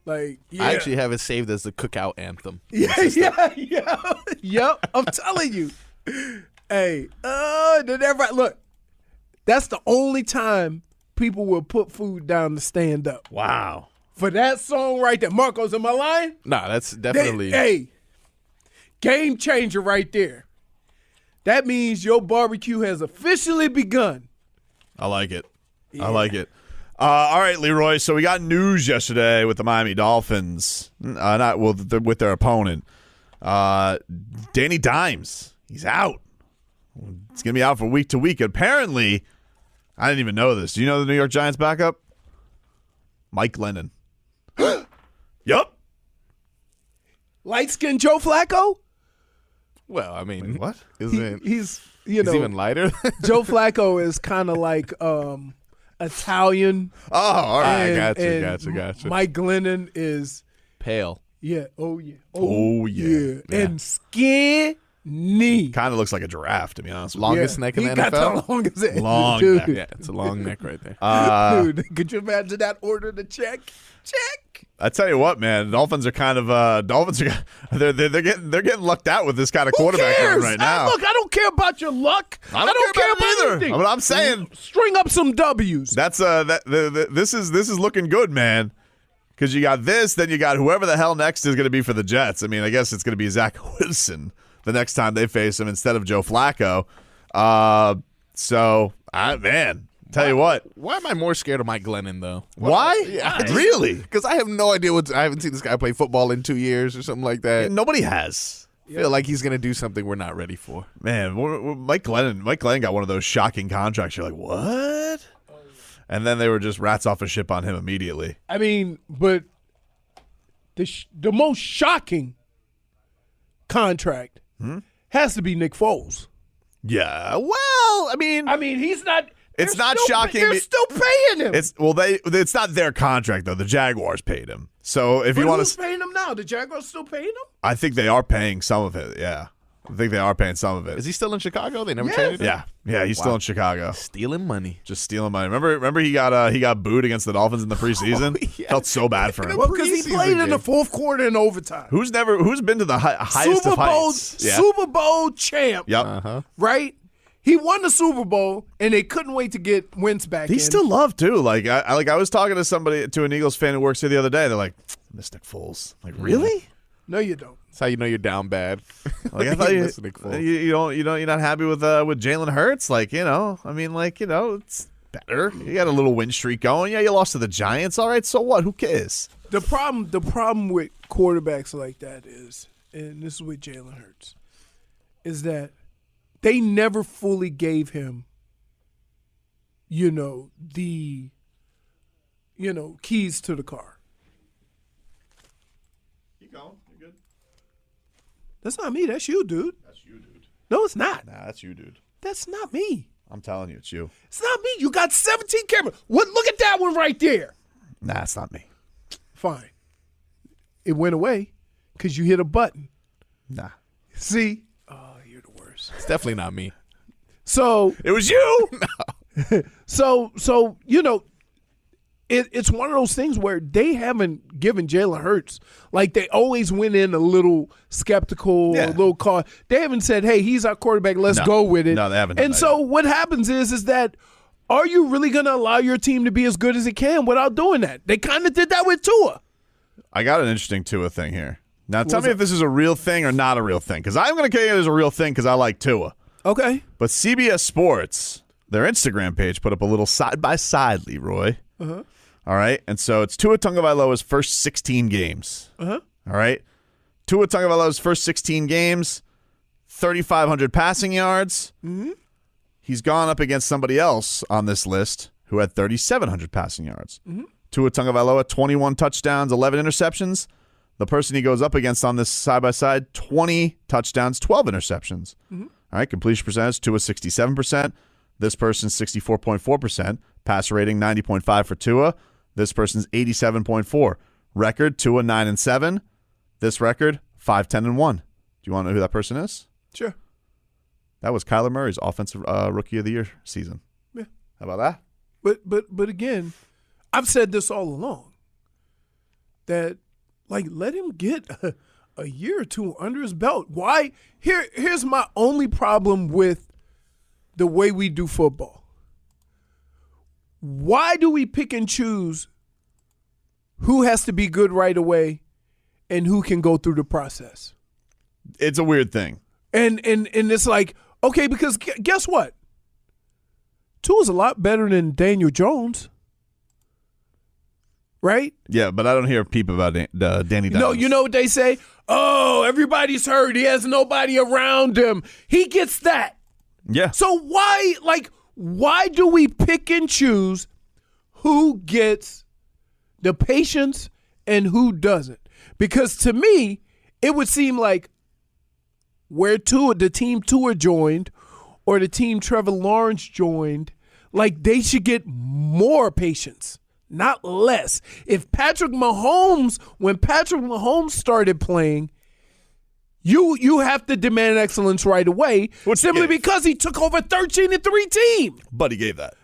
Like, yeah. I actually have it saved as the Cookout anthem. Yep. I'm telling you. Hey, then everybody, look, that's the only time people will put food down to stand up. Wow. For that song right there. Marcos, am I lying? Nah, that's definitely. Hey, game changer right there. That means your barbecue has officially begun. I like it. Yeah. I like it. All right, Leroy. So we got news yesterday with the Miami Dolphins, with their opponent. Danny Dimes, he's out. It's gonna be out from week to week. Apparently, I didn't even know this. Do you know the New York Giants backup? Mike Glennon. Yup. Light-skinned Joe Flacco? Well, I mean, Wait, what? He's even lighter. Joe Flacco is kind of like Italian. Oh, all right. Gotcha. Mike Glennon is Pale. Oh yeah. Yeah. And skinny. Kind of looks like a giraffe, to be honest with Longest neck in the he got NFL. the longest neck. Long Dude. neck. Yeah, it's a long neck right there. Dude, could you imagine that order to check? I tell you what, man, Dolphins are kind of they're getting lucked out with this kind of quarterback run right now. Look, I don't care about your luck. I don't care about anything. But I'm saying, string up some W's. that's this is looking good, man. Because you got this, then you got whoever the hell next is going to be for the Jets. I mean, I guess it's going to be Zach Wilson the next time they face him instead of Joe Flacco. Tell you what. Why am I more scared of Mike Glennon, though? Why? Yeah, Really? Because I have no idea I haven't seen this guy play football in 2 years or something like that. Nobody has. I feel like he's going to do something we're not ready for. Man, Mike Glennon got one of those shocking contracts. You're like, what? And then they were just rats off a ship on him immediately. I mean, but the most shocking contract has to be Nick Foles. Yeah. Well, I mean, he's not. It's not shocking. They're still paying him. It's not their contract though. The Jaguars paid him. So if but you want who's to, paying him now? The Jaguars still paying him? I think they are paying some of it. Yeah, I think they are paying some of it. Is he still in Chicago? They never Yes. traded him? Yeah, he's still in Chicago. Stealing money. Just stealing money. Remember he got booed against the Dolphins in the preseason. Yeah. Felt so bad for him. Well, because he Preseason played in the game. fourth quarter in overtime. Who's been to the highest Super of Bowl, heights? Yeah. Super Bowl champ. Yep. Uh-huh. Right? He won the Super Bowl, and they couldn't wait to get Wentz back in. He's still loved too. Like I was talking to an Eagles fan who works here the other day. They're like, "Miss Nick Foles." Like, really? No, you don't. That's how you know you're down bad. Like I thought Miss Nick Foles. you're not happy with Jalen Hurts. Like it's better. You got a little win streak going. Yeah, you lost to the Giants. All right, so what? Who cares? The problem with quarterbacks like that is, and this is with Jalen Hurts, is that they never fully gave him, the, keys to the car. Keep going. You're good. That's not me. That's you, dude. That's you, dude. No, it's not. Nah, that's you, dude. That's not me. I'm telling you, it's you. It's not me. You got 17 cameras. What? Look at that one right there. Nah, it's not me. Fine. It went away because you hit a button. Nah. See? Oh, you're the worst. It's definitely not me. So It was you. So it's one of those things where they haven't given Jalen Hurts, like they always went in a little skeptical, Yeah. a little caught. They haven't said, "Hey, he's our quarterback. Let's go with it." No, they haven't done And that so what happens is that are you really going to allow your team to be as good as it can without doing that? They kind of did that with Tua. I got an interesting Tua thing here. Now, tell me if this is a real thing or not a real thing, because I'm going to tell you it's a real thing because I like Tua. Okay. But CBS Sports, their Instagram page, put up a little side-by-side, Leroy. Uh-huh. All right? And so it's Tua Tagovailoa's first 16 games. Uh-huh. All right? Tua Tagovailoa's first 16 games, 3,500 passing yards. Mm-hmm. He's gone up against somebody else on this list who had 3,700 passing yards. Mm-hmm. Tua Tagovailoa, 21 touchdowns, 11 interceptions. The person he goes up against on this side-by-side, 20 touchdowns, 12 interceptions. Mm-hmm. All right, completion percentage, Tua 67%. This person's 64.4%. Passer rating, 90.5 for Tua. This person's 87.4. Record, Tua 9-7. This record, 5-10-1. Do you want to know who that person is? Sure. That was Kyler Murray's Offensive Rookie of the Year season. Yeah. How about that? But again, I've said this all along. that, like, let him get a year or two under his belt. Why? Here's my only problem with the way we do football. Why do we pick and choose who has to be good right away and who can go through the process? It's a weird thing. And it's like, okay, because guess what? Tua's a lot better than Daniel Jones. Right? Yeah, but I don't hear a peep about Danny Dimes. No, you know what they say? Oh, everybody's hurt. He has nobody around him. He gets that. Yeah. So why do we pick and choose who gets the patience and who doesn't? Because to me, it would seem like where the team Tua joined or the team Trevor Lawrence joined, like they should get more patience, not less. When Patrick Mahomes started playing, you have to demand excellence right away, simply because he took over 13-3 team. But he gave that.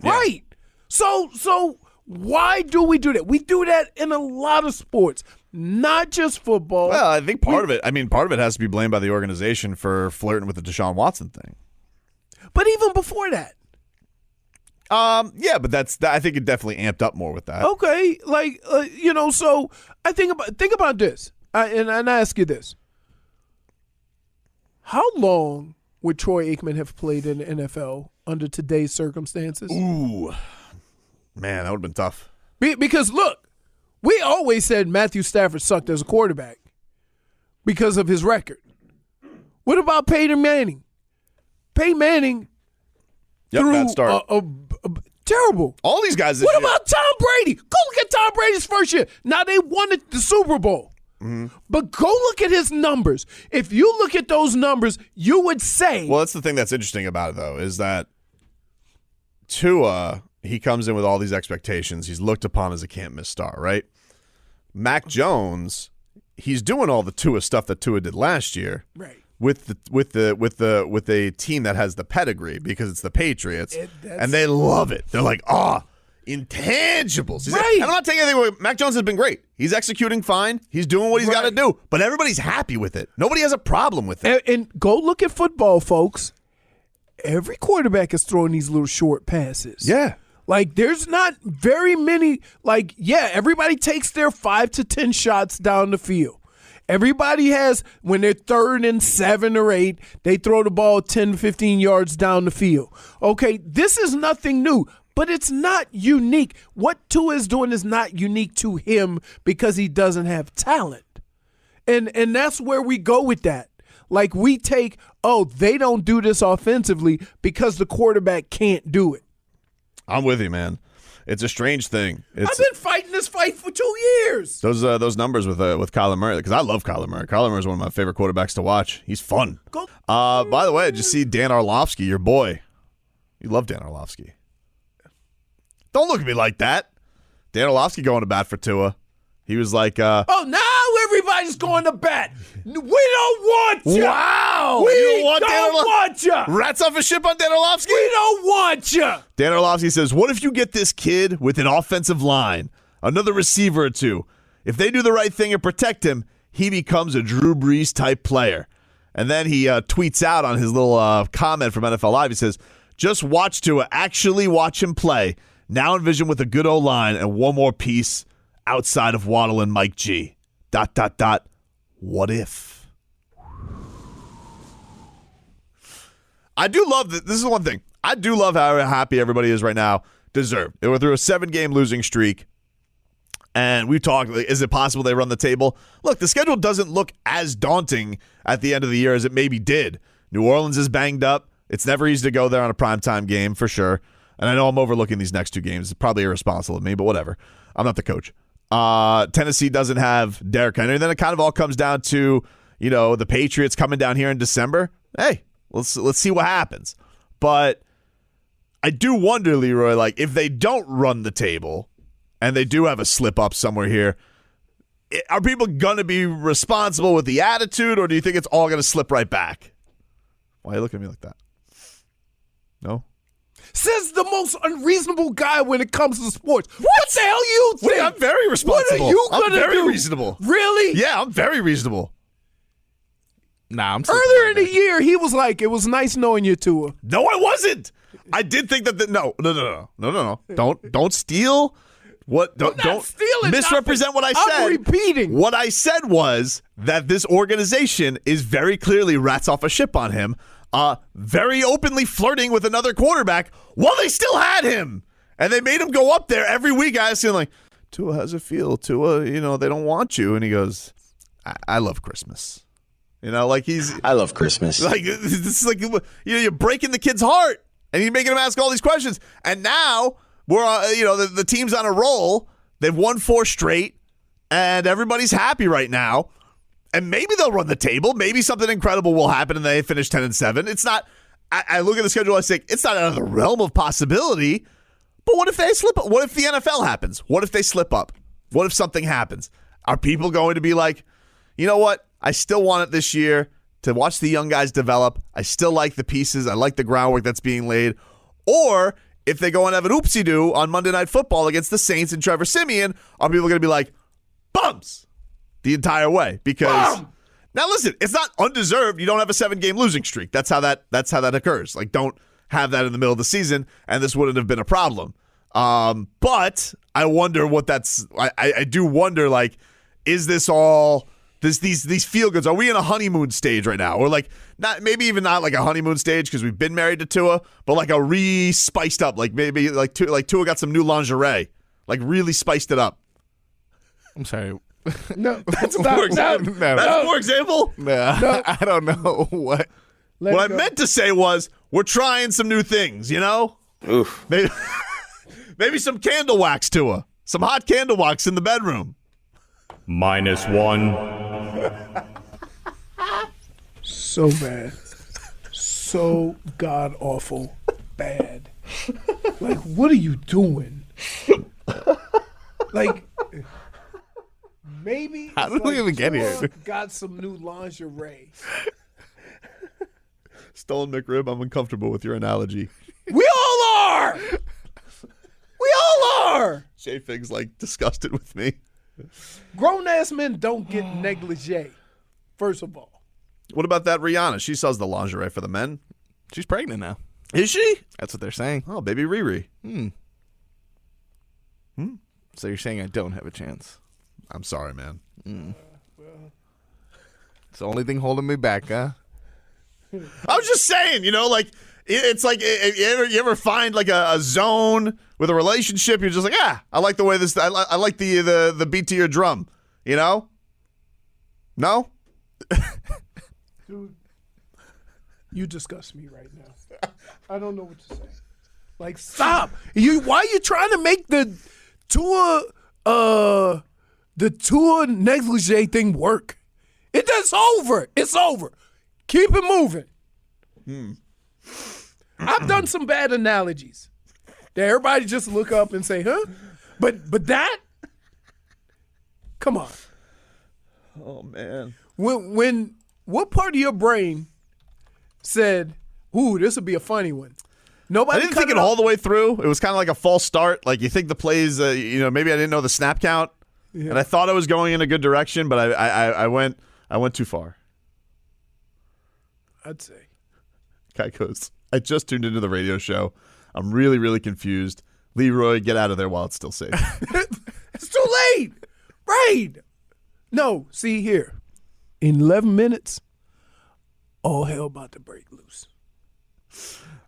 Yeah. Right. So why do we do that? We do that in a lot of sports, not just football. Well, I think part of it has to be blamed by the organization for flirting with the Deshaun Watson thing. But even before that. Yeah, but I think it definitely amped up more with that. Okay, so I think about this, and I ask you this: how long would Troy Aikman have played in the NFL under today's circumstances? Ooh, man, that would have been tough. Because look, we always said Matthew Stafford sucked as a quarterback because of his record. What about Peyton Manning? Peyton Manning. Bad start. Terrible. All these guys. What about Tom Brady? Go look at Tom Brady's first year. Now they won the Super Bowl. Mm-hmm. But go look at his numbers. If you look at those numbers, you would say. Well, that's the thing that's interesting about it, though, is that Tua, he comes in with all these expectations. He's looked upon as a can't-miss star, right? Mac Jones, he's doing all the Tua stuff that Tua did last year. Right. With a team that has the pedigree because it's the Patriots, and they love it. They're like, intangibles. Right. And I'm not taking anything away. Mac Jones has been great. He's executing fine. He's doing what he's got to do. But everybody's happy with it. Nobody has a problem with it. And go look at football, folks. Every quarterback is throwing these little short passes. Yeah. Like, there's not very many. Like, yeah, everybody takes their 5 to 10 shots down the field. Everybody has, when they're 3rd and 7 or 8, they throw the ball 10, 15 yards down the field. Okay, this is nothing new, but it's not unique. What Tua is doing is not unique to him because he doesn't have talent. And that's where we go with that. Like, we take, they don't do this offensively because the quarterback can't do it. I'm with you, man. It's a strange thing. I've been fighting this fight for 2 years. Those numbers with Kyler Murray, because I love Kyler Murray. Kyler Murray is one of my favorite quarterbacks to watch. He's fun. By the way, did you see Dan Orlovsky, your boy? You love Dan Orlovsky. Don't look at me like that. Dan Orlovsky going to bat for Tua. He was like, now everybody's going to bat. We don't want you. Wow. We don't don't want you. Rats off a ship on Dan Orlovsky? We don't want you. Dan Orlovsky says, what if you get this kid with an offensive line, another receiver or two? If they do the right thing and protect him, he becomes a Drew Brees type player. And then he tweets out on his little comment from NFL Live. He says, just watch Tua, actually watch him play. Now envision with a good O-line and one more piece outside of Waddle and Mike G. ... What if? I do love that. This is one thing. I do love how happy everybody is right now. Deserved. They were through a 7-game losing streak. And we talked, is it possible they run the table? Look, the schedule doesn't look as daunting at the end of the year as it maybe did. New Orleans is banged up. It's never easy to go there on a primetime game, for sure. And I know I'm overlooking these next 2 games. It's probably irresponsible of me, but whatever. I'm not the coach. Tennessee doesn't have Derrick Henry. And then it kind of all comes down to, the Patriots coming down here in December. Hey, let's see what happens. But I do wonder, Leroy, like if they don't run the table and they do have a slip up somewhere here, are people going to be responsible with the attitude, or do you think it's all going to slip right back? Why are you looking at me like that? No? Says the most unreasonable guy when it comes to sports. What the hell you think? I'm very responsible. What are you gonna I'm very do? reasonable. Really? Yeah, I'm very reasonable. Nah, I'm Earlier in the year, he was like, "It was nice knowing you, Tua." No, I wasn't. I did think that. No. Don't steal. What? Don't stealing misrepresent nothing. what I said. I'm repeating. What I said was that this organization is very clearly rats off a ship on him, very openly flirting with another quarterback while they still had him. And they made him go up there every week asking, like, Tua, how's it feel? Tua, they don't want you. And he goes, I love Christmas. Like I love Christmas. Like, this is like, you're breaking the kid's heart and you're making him ask all these questions. And now we're, the team's on a roll. They've won 4 straight and everybody's happy right now. And maybe they'll run the table. Maybe something incredible will happen and they finish 10-7. It's not, I look at the schedule, I say, it's not out of the realm of possibility. But what if they slip up? What if the NFL happens? What if they slip up? What if something happens? Are people going to be like, you know what? I still want it this year to watch the young guys develop. I still like the pieces. I like the groundwork that's being laid. Or if they go and have an oopsie-doo on Monday Night Football against the Saints and Trevor Siemian, are people going to be like, bums, the entire way? Because now listen, it's not undeserved. You don't have a 7-game losing streak. That's how that occurs. Like, don't have that in the middle of the season, and this wouldn't have been a problem. But I wonder what that's. I do wonder, like, is this all? These feel goods. Are we in a honeymoon stage right now, or like maybe even not like a honeymoon stage because we've been married to Tua, but like a re-spiced up, like maybe like Tua got some new lingerie, like really spiced it up. I'm sorry. No, that's more example. That's more example. No. I don't know what. What I meant to say was we're trying some new things. Oof. Maybe some candle wax, Tua. Some hot candle wax in the bedroom. -1. So bad. So god awful bad. Like, what are you doing? Like, maybe how did we even get here? Got some new lingerie. Stolen McRib, I'm uncomfortable with your analogy. We all are. We all are. Shay Fig's like disgusted with me. Grown ass men don't get negligee. First of all. What about that Rihanna? She sells the lingerie for the men. She's pregnant now. Is she? That's what they're saying. Oh, baby Riri. So you're saying I don't have a chance? I'm sorry, man. It's the only thing holding me back, huh? I was just saying, like it's like you ever find like a zone with a relationship, you're just like, I like the way this. I like the beat to your drum. No. Dude, you disgust me right now. I don't know what to say. Like, stop. Why are you trying to make the Tua negligee thing work? It's over. It's over. Keep it moving. I've done some bad analogies that everybody just look up and say, huh? But that? Come on. Oh, man. When what part of your brain said, ooh, this would be a funny one? Nobody. I didn't think it all the way through. It was kind of like a false start. Like, you think the plays, maybe I didn't know the snap count. Yeah. And I thought I was going in a good direction, but I went too far. I'd say. Guy goes, I just tuned into the radio show. I'm really, really confused. Leroy, get out of there while it's still safe. It's too late. Right. No, see here. In 11 minutes, all hell about to break loose.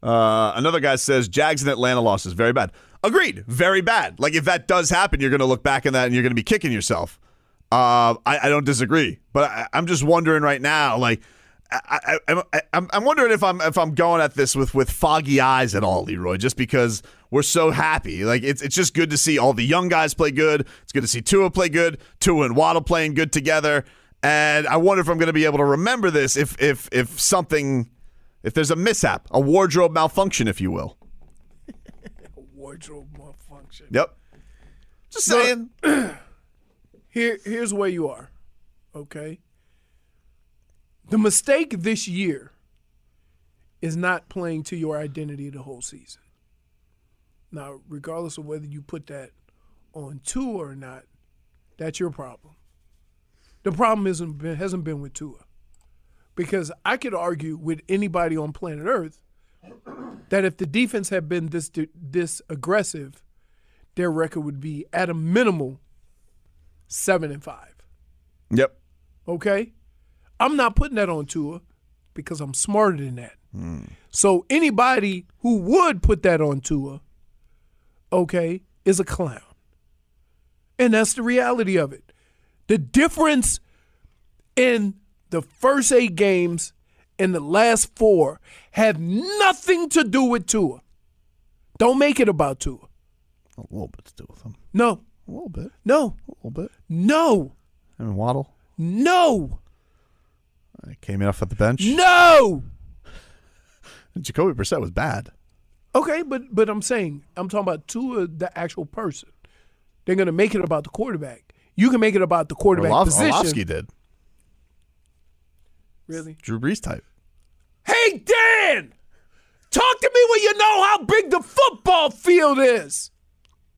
Another guy says, Jags and Atlanta losses, very bad. Agreed, very bad. Like, if that does happen, you're going to look back on that and you're going to be kicking yourself. I don't disagree. But I'm just wondering right now, like, I'm wondering if I'm going at this with foggy eyes at all, Leroy, just because we're so happy. Like, it's just good to see all the young guys play good. It's good to see Tua play good. Tua and Waddle playing good together. And I wonder if I'm going to be able to remember this if there's a mishap, a wardrobe malfunction, if you will. A wardrobe malfunction. Yep. Just saying. Here's where you are. Okay. The mistake this year is not playing to your identity the whole season. Now, regardless of whether you put that on Tua or not, that's your problem. The problem hasn't been with Tua. Because I could argue with anybody on planet Earth that if the defense had been this aggressive, their record would be at a minimal 7-5. Yep. Okay? I'm not putting that on Tua because I'm smarter than that. So anybody who would put that on Tua, okay, is a clown. And that's the reality of it. The difference in the first 8 games and the last 4 have nothing to do with Tua. Don't make it about Tua. A little bit to do with him. No. A little bit. No. A little bit. No. And Waddle. No. Came in off at the bench. No. Jacoby Brissett was bad. Okay, but I'm talking about Tua, the actual person. They're going to make it about the quarterback. You can make it about the quarterback position. Orlovsky did. Really? Drew Brees type. Hey, Dan! Talk to me when you know how big the football field is.